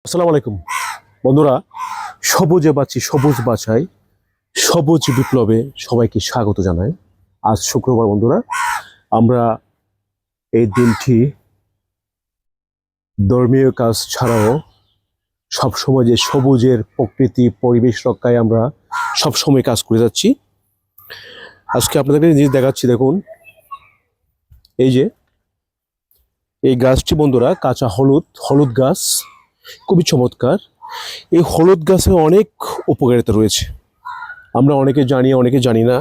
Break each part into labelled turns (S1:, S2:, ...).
S1: আসসালামু আলাইকুম বন্ধুরা। সবুজে বাঁচি, সবুজ বাঁচাই, সবুজ বিপ্লবে সবাইকে স্বাগত জানাই। আজ শুক্রবার বন্ধুরা, আমরা এই দিনটি ধর্মীয় কাজ ছাড়াও সবসময় যে সবুজের প্রকৃতি পরিবেশ রক্ষায় আমরা সবসময় কাজ করে যাচ্ছি। আজকে আপনাদেরকে জিনিস দেখাচ্ছি, দেখুন এই যে এই গাছটি বন্ধুরা কাঁচা হলুদ, হলুদ গাছ, খুবই চমৎকার। এই হলুদ গাছে অনেক উপকারিতা রয়েছে, আমরা অনেকে জানি অনেকে জানি না।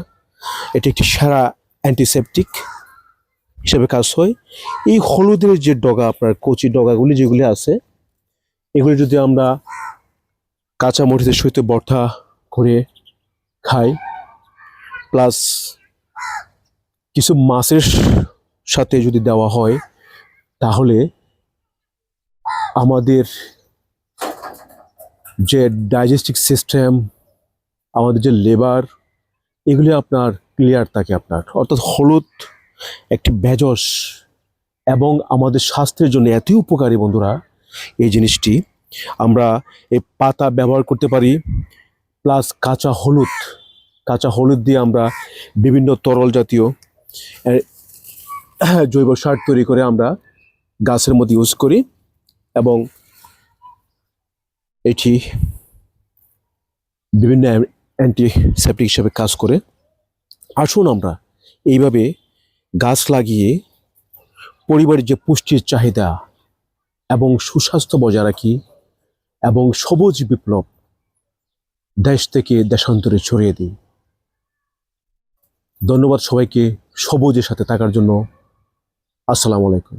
S1: এটি একটি সেরা অ্যান্টিসেপটিক হিসেবে কাজ হয়। এই হলুদের যে ডগা, আপনার কচি ডগাগুলি যেগুলি আছে, এগুলি যদি আমরা কাঁচা মরিচের সহিত ভর্তা করে খাই, প্লাস কিছু মাছের সাথে যদি দেওয়া হয়, তাহলে আমাদের যে ডাইজেস্টিভ সিস্টেম, আমাদের যে লিভার, এগুলি আপনার ক্লিয়ার থাকে আপনার। অর্থাৎ হলুদ একটি ভেষজ এবং আমাদের স্বাস্থ্যের জন্য এতই উপকারী বন্ধুরা। এই জিনিসটি আমরা এই পাতা ব্যবহার করতে পারি, প্লাস কাঁচা হলুদ দিয়ে আমরা বিভিন্ন তরল জাতীয় জৈব সার তৈরি করে আমরা গাছের মধ্যে ইউজ করি, এবং এটি বিভিন্ন অ্যান্টিসেপটিক হিসেবে কাজ করে। আসুন আমরা এইভাবে গাছ লাগিয়ে পরিবারের যে পুষ্টির চাহিদা এবং সুস্বাস্থ্য বজায় রাখি, এবং সবুজ বিপ্লব দেশ থেকে দেশান্তরে ছড়িয়ে দিই। ধন্যবাদ সবাইকে সবুজের সাথে থাকার জন্য। আসসালামু আলাইকুম।